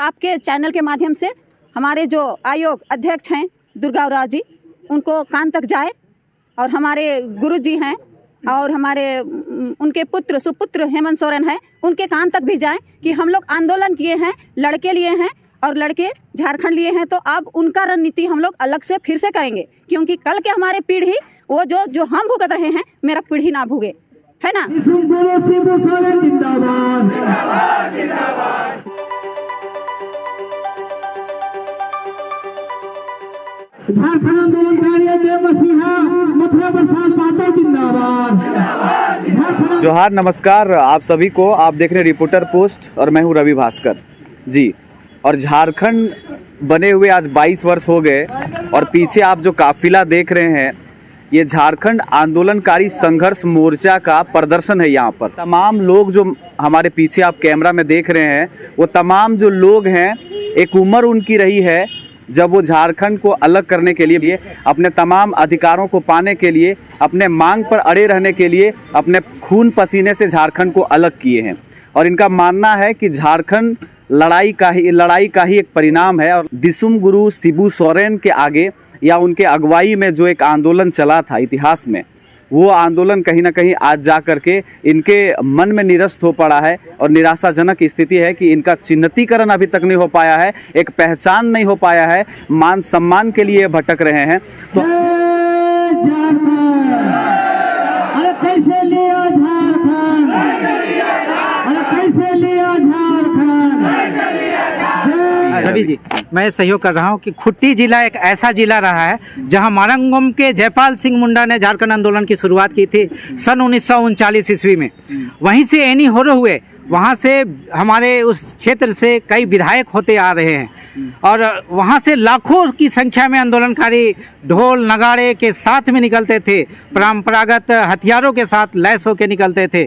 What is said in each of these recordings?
आपके चैनल के माध्यम से हमारे जो आयोग अध्यक्ष हैं दुर्गा उरांव जी, उनको कान तक जाए, और हमारे गुरु जी हैं और हमारे उनके पुत्र सुपुत्र हेमंत सोरेन हैं, उनके कान तक भी जाएं कि हम लोग आंदोलन किए हैं, लड़के लिए हैं और लड़के झारखंड लिए हैं, तो अब उनका रणनीति हम लोग अलग से फिर से करेंगे, क्योंकि कल के हमारे पीढ़ी वो जो हम भुगत रहे हैं, मेरा पीढ़ी ना भुगे, है ना। झारखंड आंदोलनकारी मसीहा मथुरा प्रसाद माता जिंदाबाद। जोहार, नमस्कार आप सभी को। आप देख रहे हैं रिपोर्टर पोस्ट और मैं हूं रवि भास्कर जी। और झारखंड बने हुए आज 22 वर्ष हो गए, और पीछे आप जो काफिला देख रहे हैं, ये झारखंड आंदोलनकारी संघर्ष मोर्चा का प्रदर्शन है। यहाँ पर तमाम लोग जो हमारे पीछे आप कैमरा में देख रहे हैं, वो तमाम जो लोग हैं, एक उम्र उनकी रही है जब वो झारखंड को अलग करने के लिए, अपने तमाम अधिकारों को पाने के लिए, अपने मांग पर अड़े रहने के लिए अपने खून पसीने से झारखंड को अलग किए हैं। और इनका मानना है कि झारखंड लड़ाई का ही एक परिणाम है। और दिसुम गुरु शिबू सोरेन के आगे या उनके अगुवाई में जो एक आंदोलन चला था इतिहास में, वो आंदोलन कहीं ना कहीं आज जा करके इनके मन में निरस्त हो पड़ा है। और निराशाजनक स्थिति है कि इनका चिन्हितीकरण अभी तक नहीं हो पाया है, एक पहचान नहीं हो पाया है, मान सम्मान के लिए भटक रहे हैं। तो अरे कैसे लिया झारखंड, अरे कैसे लिया झारखंड। रवि जी, मैं सहयोग कर रहा हूं कि खुट्टी जिला एक ऐसा जिला रहा है जहां मारंगम के जयपाल सिंह मुंडा ने झारखंड आंदोलन की शुरुआत की थी सन 1939 ईस्वी में। वहीं से एनी होरो हुए, वहां से हमारे उस क्षेत्र से कई विधायक होते आ रहे हैं, और वहां से लाखों की संख्या में आंदोलनकारी ढोल नगाड़े के साथ में निकलते थे, परंपरागत हथियारों के साथ लैस होकर निकलते थे।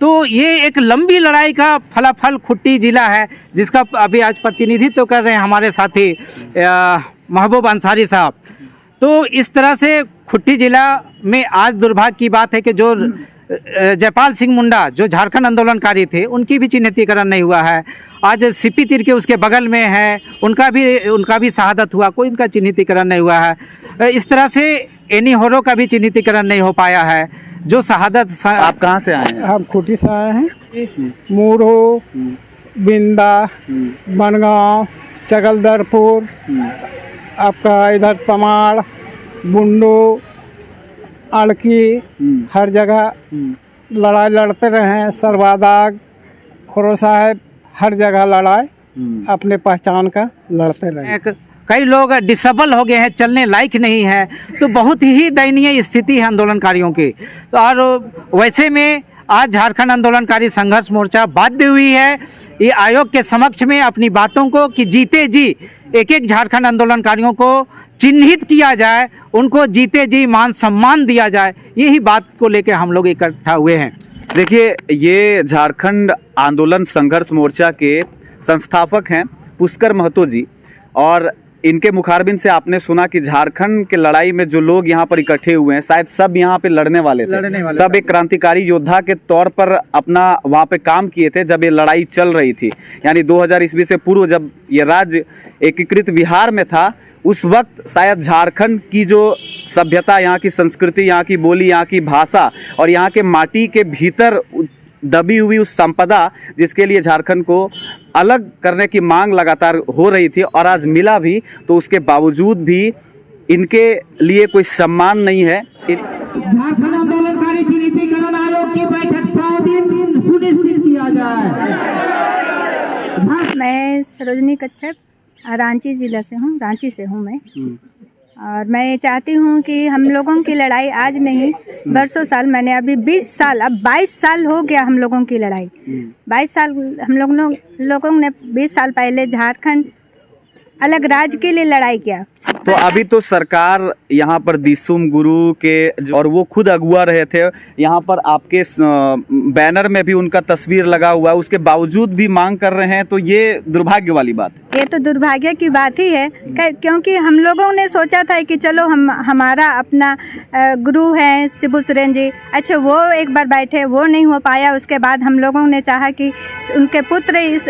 तो ये एक लंबी लड़ाई का फलाफल खुट्टी जिला है, जिसका अभी आज प्रतिनिधित्व कर रहे हैं हमारे साथी महबूब अंसारी साहब। तो इस तरह से खुट्टी जिला में आज दुर्भाग्य की बात है कि जो जयपाल सिंह मुंडा जो झारखंड आंदोलनकारी थे, उनकी भी चिन्हितीकरण नहीं हुआ है। आज सीपी तीर के उसके बगल में है, उनका भी शहादत हुआ, कोई इनका चिन्हितीकरण नहीं हुआ है। इस तरह से एनी होरो का भी चिन्हितीकरण नहीं हो पाया है। जो शहादत आप कहाँ से आए हैं? हम खूंटी से आए हैं। मूरो, बिंदा, बनगांव, चगलदरपुर, आपका इधर पमाड़, बुंडू, अड़की, हर जगह लड़ाई लड़ते रहे हैं। सरवादाग, खोरो साहब, हर जगह लड़ाई अपने पहचान का लड़ते रहे। कई लोग डिसेबल हो गए हैं, चलने लायक नहीं है, तो बहुत ही दयनीय स्थिति है आंदोलनकारियों की। और वैसे में आज झारखंड आंदोलनकारी संघर्ष मोर्चा बाध्य हुई है ये आयोग के समक्ष में अपनी बातों को कि जीते जी एक झारखंड आंदोलनकारियों को चिन्हित किया जाए, उनको जीते जी मान सम्मान दिया जाए। यही बात को लेकर हम लोग इकट्ठा हुए हैं। देखिए, ये झारखंड आंदोलन संघर्ष मोर्चा के संस्थापक हैं पुष्कर महतो जी, और इनके मुखारबिन से आपने सुना कि झारखंड के लड़ाई में जो लोग यहाँ पर इकट्ठे हुए हैं, शायद सब यहाँ पे लड़ने वाले थे। सब एक क्रांतिकारी योद्धा के तौर पर अपना वहाँ पे काम किए थे जब ये लड़ाई चल रही थी। यानी 2000 ईस्वी से पूर्व जब ये राज्य एकीकृत बिहार में था, उस वक्त शायद झारखंड की जो सभ्यता, यहाँ की संस्कृति, यहाँ की बोली, यहाँ की भाषा और यहाँ के माटी के भीतर दबी हुई उस संपदा, जिसके लिए झारखंड को अलग करने की मांग लगातार हो रही थी और आज मिला भी, तो उसके बावजूद भी इनके लिए कोई सम्मान नहीं है। झारखंड आंदोलनकारी चिन्हितीकरण आयोग की बैठक 100 दिन सुनिश्चित किया जाए। मैं सरोजनी कच्छप रांची जिला से हूँ, रांची से हूँ मैं। और मैं चाहती हूँ कि हम लोगों की लड़ाई आज नहीं, बरसों साल, मैंने अभी 20 साल, अब 22 साल हो गया हम लोगों की लड़ाई। 22 साल हम लोगों ने 20 साल पहले झारखंड अलग राज्य के लिए लड़ाई किया। तो अभी तो सरकार यहाँ पर दिसुम गुरु के, और वो खुद अगुआ रहे थे, यहाँ पर आपके बैनर में भी उनका तस्वीर लगा हुआ है, उसके बावजूद भी मांग कर रहे हैं, तो ये दुर्भाग्य वाली बात है। ये तो दुर्भाग्य की बात ही है, क्योंकि हम लोगों ने सोचा था कि चलो हमारा अपना गुरु हैं शिबू सोरेन जी, अच्छा वो एक बार बैठे, वो नहीं हो पाया। उसके बाद हम लोगों ने चाहा कि उनके पुत्र इस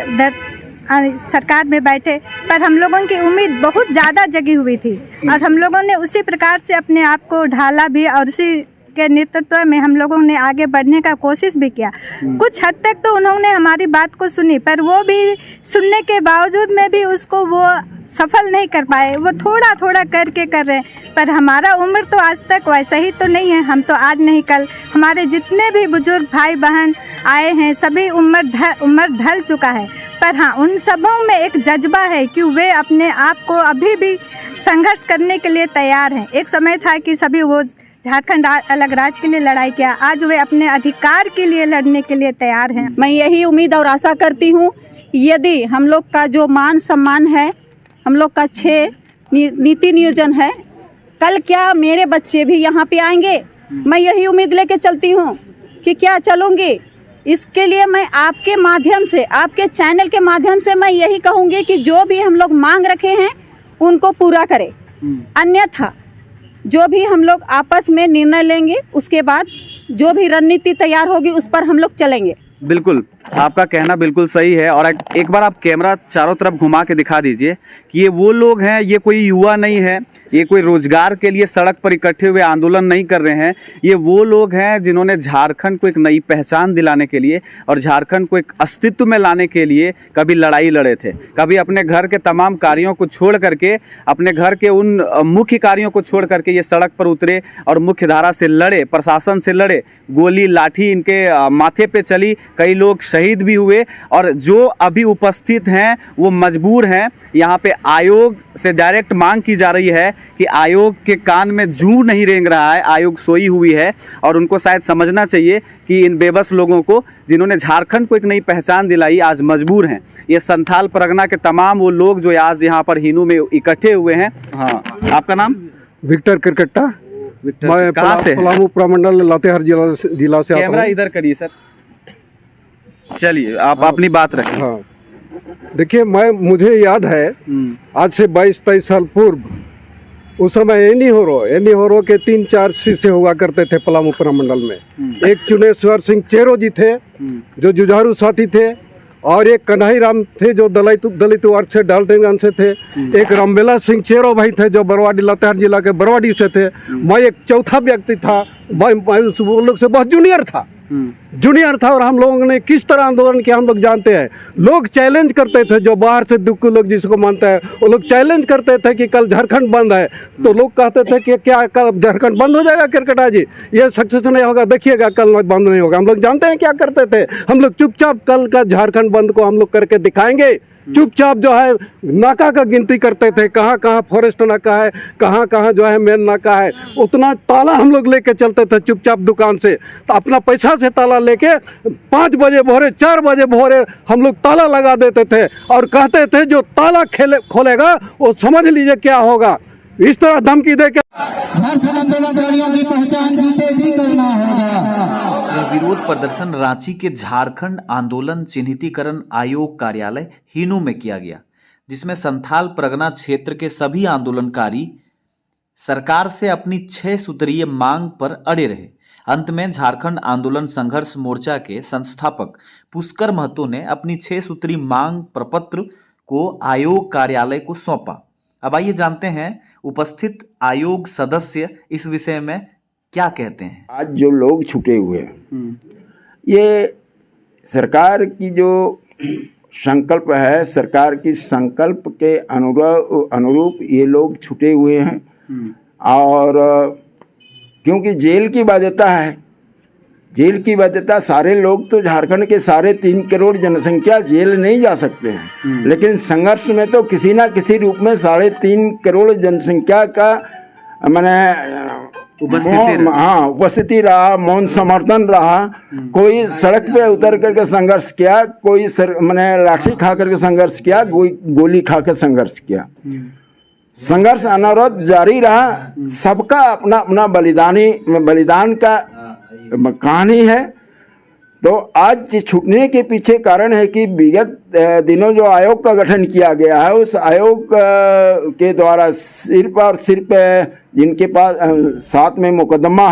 सरकार में बैठे, पर हम लोगों की उम्मीद बहुत ज़्यादा जगी हुई थी और हम लोगों ने उसी प्रकार से अपने आप को ढाला भी और उसी के नेतृत्व में हम लोगों ने आगे बढ़ने का कोशिश भी किया। कुछ हद तक तो उन्होंने हमारी बात को सुनी, पर वो भी सुनने के बावजूद में भी उसको वो सफल नहीं कर पाए। वो थोड़ा थोड़ा करके कर रहे हैं, पर हमारा उम्र तो आज तक वैसा ही तो नहीं है। हम तो आज नहीं कल, हमारे जितने भी बुजुर्ग भाई बहन आए हैं सभी उम्र ढल चुका है, पर हाँ उन सबों में एक जज्बा है कि वे अपने आप को अभी भी संघर्ष करने के लिए तैयार हैं। एक समय था कि सभी वो झारखंड अलग राज्य के लिए लड़ाई किया, आज वे अपने अधिकार के लिए लड़ने के लिए तैयार हैं। मैं यही उम्मीद और आशा करती हूँ, यदि हम लोग का जो मान सम्मान है, हम लोग का 6 नीति नियोजन है, कल क्या मेरे बच्चे भी यहाँ पे आएंगे, मैं यही उम्मीद लेके चलती हूँ कि क्या चलूँगी। इसके लिए मैं आपके माध्यम से, आपके चैनल के माध्यम से मैं यही कहूँगी कि जो भी हम लोग मांग रखे हैं उनको पूरा करें, अन्यथा जो भी हम लोग आपस में निर्णय लेंगे उसके बाद जो भी रणनीति तैयार होगी उस पर हम लोग चलेंगे। बिल्कुल, आपका कहना बिल्कुल सही है। और एक बार आप कैमरा चारों तरफ घुमा के दिखा दीजिए कि ये वो लोग हैं, ये कोई युवा नहीं है, ये कोई रोजगार के लिए सड़क पर इकट्ठे हुए आंदोलन नहीं कर रहे हैं। ये वो लोग हैं जिन्होंने झारखंड को एक नई पहचान दिलाने के लिए और झारखंड को एक अस्तित्व में लाने के लिए कभी लड़ाई लड़े थे, कभी अपने घर के तमाम कार्यों को छोड़ करके, अपने घर के उन मुख्य कार्यों को छोड़ करके ये सड़क पर उतरे और मुख्य धारा से लड़े, प्रशासन से लड़े, गोली लाठी इनके माथे पे चली, कई लोग शहीद भी हुए। और जो अभी उपस्थित हैं वो मजबूर हैं। यहाँ पे आयोग से डायरेक्ट मांग की जा रही है कि आयोग के कान में जूं नहीं रेंग रहा है, आयोग सोई हुई है और उनको शायद समझना चाहिए कि इन बेबस लोगों को जिन्होंने झारखंड को एक नई पहचान दिलाई आज मजबूर हैं। ये संथाल परगना के तमाम वो लोग जो आज यहाँ पर हिनू में इकट्ठे हुए हैं। हाँ, आपका नाम? विक्टर किरकट्टा। मैं कहाँ से? पलामू प्रमंडल लातेहार जिला से आता कैमरा हूँ। इधर करिए सर। चलिए आप अपनी बात रखें। हाँ, देखिए मुझे याद है आज से 22-23 साल पूर्व उस समय एनी होरो के 3-4 शीशे हुआ करते थे पलामू प्रमंडल में। एक चुनेश्वर सिंह चेरो जी थे जो जुझारू साथी थे, और एक कन्हई राम थे जो दलित वर्ग से डाल्टनगंज से थे, एक रामबेला सिंह चेरो भाई थे जो बरवाडी लातेहार जिला के बरवाडी से थे। मैं एक चौथा व्यक्ति था, मैं उन लोग से बहुत जूनियर था और हम लोगों ने किस तरह आंदोलन किया हम लोग जानते हैं। लोग चैलेंज करते थे, जो बाहर से दुक्कू लोग जिसको मानते हैं वो लोग चैलेंज करते थे कि कल झारखंड बंद है, तो लोग कहते थे कि क्या कल झारखंड बंद हो जाएगा किरकटा जी, ये सक्सेस नहीं होगा, देखिएगा कल बंद नहीं होगा। हम लोग जानते हैं क्या करते थे, हम लोग चुपचाप कल का झारखंड बंद को हम लोग करके दिखाएंगे। चुपचाप जो है नाका का गिनती करते थे, कहाँ कहाँ फॉरेस्ट नाका है, कहाँ कहाँ जो है मेन नाका है, उतना ताला हम लोग लेके चलते थे चुपचाप दुकान से। तो अपना पैसा से ताला लेके 5 बजे भोरे 4 बजे भोरे हम लोग ताला लगा देते थे और कहते थे जो ताला खोलेगा वो समझ लीजिए क्या होगा। इस तरह धमकी दे के झारखंड आंदोलनकारियों की पहचान की तेजी करना होगा। यह विरोध प्रदर्शन रांची के झारखंड आंदोलन चिन्हितीकरण आयोग कार्यालय हिनू में किया गया, जिसमें संथाल परगना क्षेत्र के सभी आंदोलनकारी सरकार से अपनी 6 सूत्रीय मांग पर अड़े रहे। अंत में झारखंड आंदोलन संघर्ष मोर्चा के संस्थापक पुष्कर महतो ने अपनी 6 सूत्री मांग प्रपत्र को आयोग कार्यालय को सौंपा। अब आइए जानते हैं उपस्थित आयोग सदस्य इस विषय में क्या कहते हैं। आज जो लोग छूटे हुए हैं, ये सरकार की जो संकल्प है, सरकार की संकल्प के अनुरूप ये लोग छूटे हुए हैं। और क्योंकि जेल की बाध्यता है, जेल की बाध्यता, सारे लोग तो झारखंड के 3.5 करोड़ जनसंख्या जेल नहीं जा सकते हैं, लेकिन संघर्ष में तो किसी ना किसी रूप में 3.5 करोड़ जनसंख्या का उपस्थिति रहा, मौन समर्थन रहा। कोई सड़क पे उतर करके संघर्ष किया, कोई लाठी खा करके संघर्ष किया, कोई गोली खा कर संघर्ष किया। संघर्ष अनवरत जारी रहा। सबका अपना अपना बलिदान का कहानी है। तो आज छूटने के पीछे कारण है कि विगत दिनों जो आयोग का गठन किया गया है, उस आयोग के द्वारा सिर्फ और सिर्फ जिनके पास साथ में मुकदमा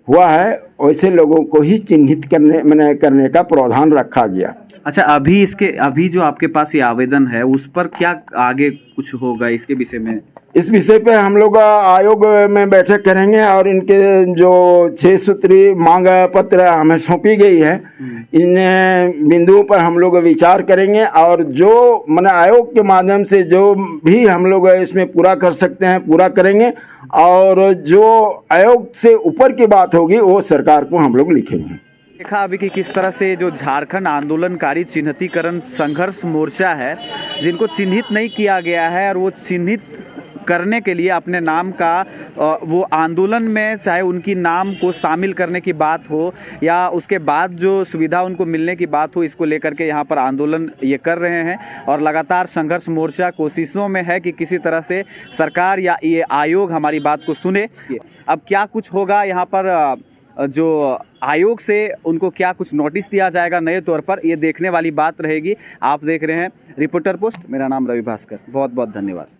हुआ है, वैसे लोगों को ही चिन्हित करने का प्रावधान रखा गया। अच्छा, अभी जो आपके पास ये आवेदन है उस पर क्या आगे कुछ होगा इसके विषय में? इस विषय पे हम लोग आयोग में बैठक करेंगे और इनके जो 6 सूत्री मांग पत्र हमें सौंपी गई है, इन बिंदुओं पर हम लोग विचार करेंगे और जो माने आयोग के माध्यम से जो भी हम लोग इसमें पूरा कर सकते हैं पूरा करेंगे, और जो आयोग से ऊपर की बात होगी वो सरकार को हम लोग लिखेंगे। देखा अभी कि किस तरह से जो झारखंड आंदोलनकारी चिन्हितीकरण संघर्ष मोर्चा है, जिनको चिन्हित नहीं किया गया है और वो चिन्हित करने के लिए अपने नाम का वो आंदोलन में चाहे उनकी नाम को शामिल करने की बात हो या उसके बाद जो सुविधा उनको मिलने की बात हो, इसको लेकर के यहाँ पर आंदोलन ये कर रहे हैं। और लगातार संघर्ष मोर्चा कोशिशों में है कि किसी तरह से सरकार या ये आयोग हमारी बात को सुने। अब क्या कुछ होगा यहाँ पर, जो आयोग से उनको क्या कुछ नोटिस दिया जाएगा नए तौर पर, ये देखने वाली बात रहेगी। आप देख रहे हैं रिपोर्टर पोस्ट, मेरा नाम रवि भास्कर, बहुत बहुत धन्यवाद।